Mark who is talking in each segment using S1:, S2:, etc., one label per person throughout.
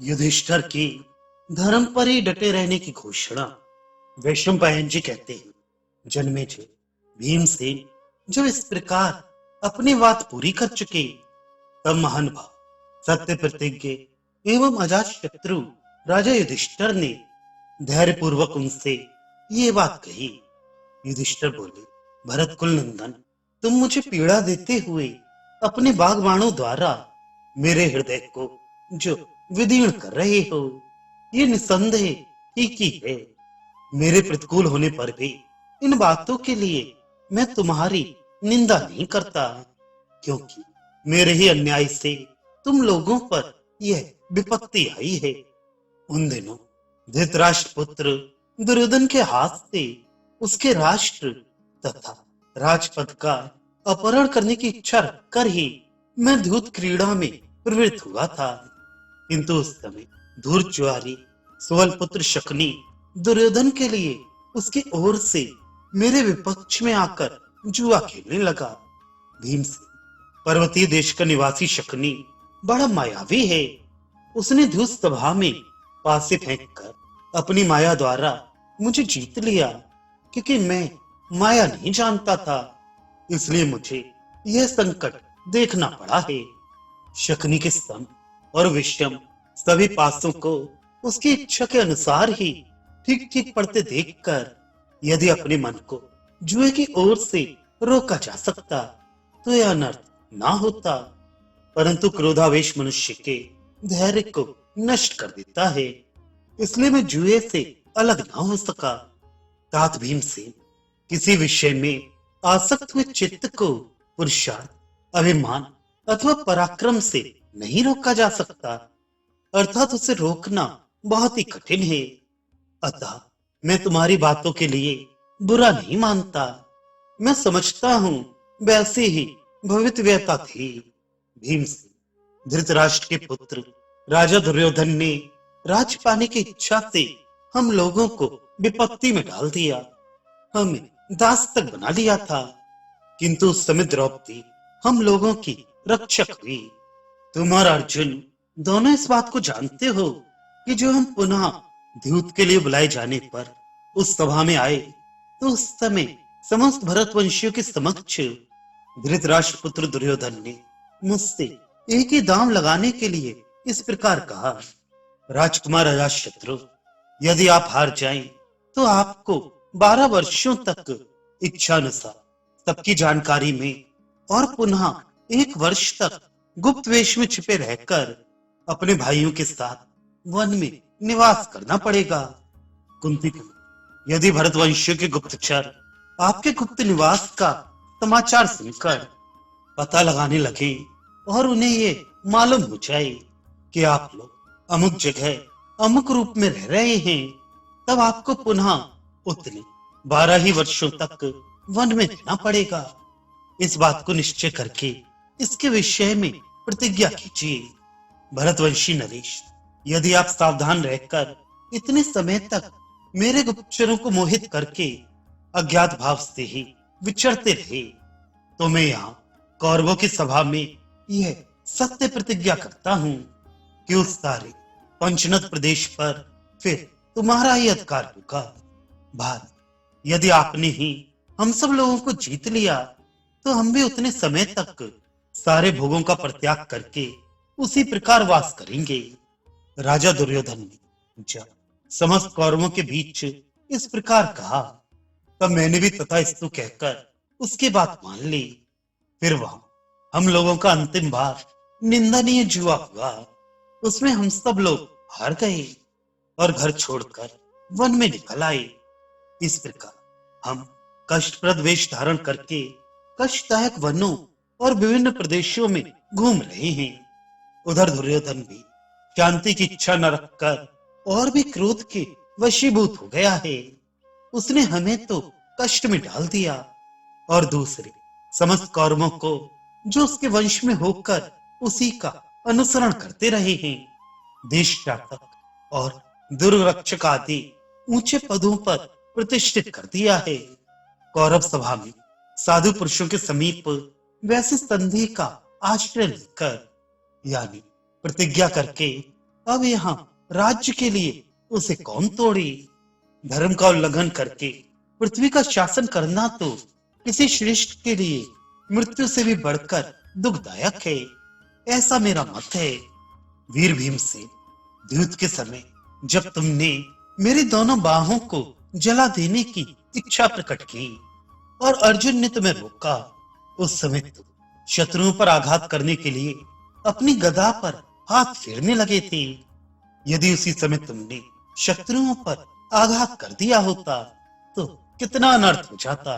S1: युधिष्ठिर की धर्म पर ही डटे रहने की घोषणा वैशंपायन जी कहते हैं। जन्मेजय भीमसेन जब इस प्रकार अपनी बात पूरी कर चुके, तब महान भाव सत्य प्रतिज्ञ एवं अजात शत्रु राजा युधिष्ठिर ने धैर्य पूर्वक उनसे ये बात कही। युधिष्ठिर बोले, भरत कुल नंदन, तुम मुझे पीड़ा देते हुए अपने बागबाणों द्वारा मेरे हृदय को जो विदीर्ण कर रहे हो, ये निसंदेह ठीक ही है। मेरे प्रतिकूल होने पर भी इन बातों के लिए मैं तुम्हारी निंदा नहीं करता, क्योंकि मेरे ही अन्याय से तुम लोगों पर यह विपत्ति आई है। उन दिनों धृतराष्ट्र पुत्र दुर्योधन के हाथ से उसके राष्ट्र तथा राजपद का अपहरण करने की इच्छा रखकर ही मैं द्यूत क्रीड़ा में प्रवृत्त हुआ था, किंतु उस समय धूर्तज्वारी सुवल पुत्र शकुनी दुर्योधन के लिए उसकी ओर से मेरे विपक्ष में आकर जुआ खेलने लगा। भीमसेन पर्वतीय देश का निवासी शकुनी बड़ा मायावी है। उसने द्यूत सभा में पासे फेंककर अपनी माया द्वारा मुझे जीत लिया, क्योंकि मैं माया नहीं जानता था, इसलिए मुझे यह संकट देखना पड़ा है। शकुनी के सम और विषम सभी पासों को उसकी इच्छा के अनुसार ही ठीक ठीक पढ़ते देखकर यदि अपने मन को जुए की ओर से रोका जा सकता तो यह अनर्थ ना होता, परंतु क्रोधावेश मनुष्य के धैर्य को नष्ट कर देता है, इसलिए मैं जुए से अलग ना हो सका। तात भीमसेन, किसी विषय में आसक्त हुए चित्त को पुरुषार्थ, अभिमान अथवा पराक्रम से नहीं रोका जा सकता, अर्थात उसे रोकना बहुत ही कठिन है। अतः मैं तुम्हारी बातों के लिए बुरा नहीं मानता। मैं समझता हूं वैसे ही भवितव्यता थी। भीमसेन, धृतराष्ट्र के पुत्र राजा दुर्योधन ने राज पाने की इच्छा से हम लोगों को विपत्ति में डाल दिया, हमें दास तक बना लिया था, किंतु उस समय द्रौपदी हम लोगों की रक्षक हुई। तुम और अर्जुन दोनों इस बात को जानते हो कि जो हम पुनः द्यूत के लिए बुलाए जाने पर उस सभा में आए, तो उस समय समस्त भरतवंशियों के समक्ष धृतराष्ट्र पुत्र दुर्योधन ने मुझसे एक ही दांव लगाने के लिए इस प्रकार कहा, राजकुमार अजातशत्रु, यदि आप हार जाएं तो आपको 12 वर्षों तक इच्छानुसार सबकी जानकारी में और पुनः 1 वर्ष तक गुप्त वेश में छिपे रहकर अपने भाइयों के साथ वन में निवास करना पड़ेगा। कुंती, यदि भरतवंशियों के गुप्तचर आपके गुप्त निवास का समाचार सुनकर पता लगाने लगे और उन्हें ये मालूम हो जाए कि आप लोग अमुक जगह अमुक रूप में रह रहे हैं, तब आपको पुनः उतने 12 ही वर्षों तक वन में रहना पड़ेगा। इस बात को निश्चय करके इसके विषय में प्रतिज्ञा कीजिए। भरतवंशी नरेश, यदि आप सावधान रहकर इतने समय तक मेरे गुप्तचरों को मोहित करके अज्ञात भाव से ही विचरते रहे, तो मैं यहाँ कौरवों की सभा में यह सत्य प्रतिज्ञा करता हूँ कि उस सारे पंचनद प्रदेश पर फिर तुम्हारा ही अधिकार होगा। भारत, यदि आपने ही हम सब लोगों को जीत लिया, तो हम भी उतने समय तक सारे भोगों का परित्याग करके उसी प्रकार वास करेंगे। राजा दुर्योधन ने जब समस्त कौरवों के बीच इस प्रकार कहा, तब मैंने भी तथास्तु कहकर उसकी बात मान ली। फिर वहां हम लोगों का अंतिम बार निंदनीय जुआ हुआ। उसमें हम सब लोग हार गए और घर छोड़कर वन में निकल आए। इस प्रकार हम कष्टप्रद वेश धारण करके कष्टदायक वनों और विभिन्न प्रदेशों में घूम रहे हैं। उधर दुर्योधन भी शांति की इच्छा न रखकर और भी क्रोध के वशीभूत हो गया है। उसने हमें तो कष्ट में डाल दिया और दूसरे समस्त कौरवों को जो उसके वंश में होकर उसी का अनुसरण करते रहे हैं, देश जातक और दुर्रक्षक आदि ऊंचे पदों पर प्रतिष्ठित कर दिया है। कौरव सभा में साधु पुरुषों के समीप वैसे संधि का आश्रय लेकर, यानी प्रतिज्ञा करके अब यहाँ राज्य के लिए उसे कौन तोड़े? धर्म का उल्लंघन करके पृथ्वी का शासन करना तो किसी श्रेष्ठ के लिए मृत्यु से भी बढ़कर दुखदायक है, ऐसा मेरा मत है। वीर भीमसेन, युद्ध के समय जब तुमने मेरी दोनों बाहों को जला देने की इच्छा प्रकट की और अर्जुन ने तुम्हें रोका, उस समय तुम शत्रुओं पर आघात करने के लिए अपनी गदा पर हाथ फेरने लगे थे। यदि उसी समय तुमने शत्रुओं पर आघात कर दिया होता तो कितना अनर्थ हो जाता।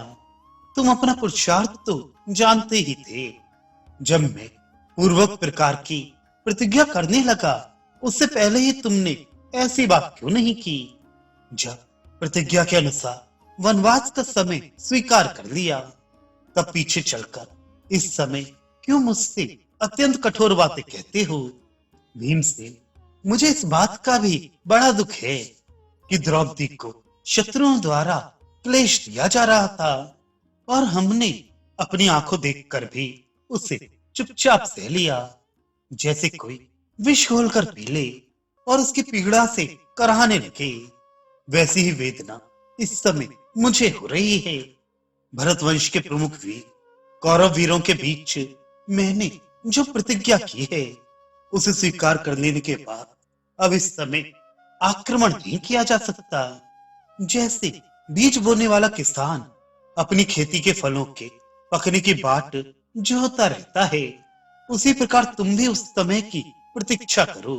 S1: तुम अपना पुरुषार्थ तो जानते ही थे। जब मैं पूर्वक प्रकार की प्रतिज्ञा करने लगा, उससे पहले ही तुमने ऐसी बात क्यों नहीं की? जब प्रतिज्ञा के अनुसार वनवास का समय स्वीकार कर लिया, तब पीछे चलकर इस समय क्यों मुझसे अत्यंत कठोर बातें कहते हो? भीमसेन, मुझे इस बात का भी बड़ा दुख है कि द्रौपदी को शत्रुओं द्वारा क्लेश दिया जा रहा था और हमने अपनी आंखों देखकर भी उसे चुपचाप सह लिया। जैसे कोई विष घोलकर पी ले और उसकी पीड़ा से कराहने लगे, वैसी ही वेदना इस समय मुझे हो रही है। भरतवंश के प्रमुख वीर कौरव वीरों के बीच मैंने जो प्रतिज्ञा की है, उसे स्वीकार कर लेने के बाद अब इस समय आक्रमण नहीं किया जा सकता। जैसे बीज बोने वाला किसान अपनी खेती के फलों के पकने की बाट जोहता रहता है, उसी प्रकार तुम भी उस समय की प्रतीक्षा करो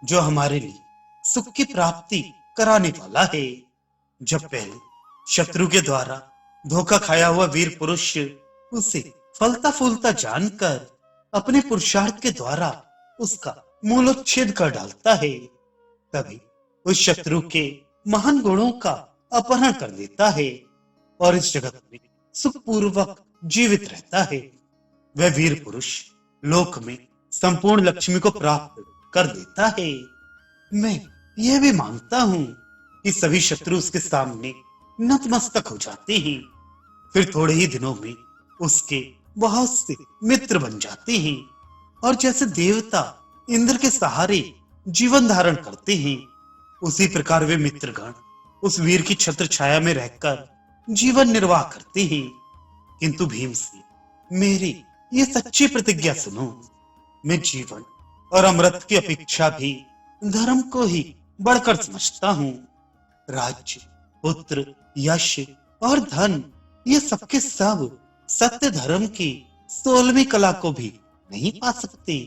S1: जो हमारे लिए सुख की प्राप्ति कराने वाला है। जब पहले शत्रु के द्वारा धोखा खाया हुआ वीर पुरुष उसे फलता फूलता जानकर अपने पुरुषार्थ के द्वारा उसका मूलोच्छेद कर डालता है, तभी उस शत्रु के महान गुणों का अपहरण कर लेता है और इस जगत में सुखपूर्वक जीवित रहता है। वह वीर पुरुष लोक में संपूर्ण लक्ष्मी को प्राप्त कर देता है। मैं यह भी मानता हूं कि सभी शत्रु उसके सामने नतमस्तक हो जाते हैं, फिर थोड़े ही दिनों में उसके बहुत से मित्र बन जाते हैं और जैसे देवता इंद्र के सहारे जीवन धारण करते हैं, उसी प्रकार वे मित्रगण उस वीर की छत्र छाया में रहकर जीवन निर्वाह करते हैं। किंतु भीमसेन, मेरी ये सच्ची प्रतिज्ञा सुनो। मैं जीवन और अमृत की अपेक्षा भी धर्म को ही बढ़कर समझता हूँ। राज्य, पुत्र, यश और धन, ये सबके सब सत्य धर्म की 16वीं कला को भी नहीं पा सकते।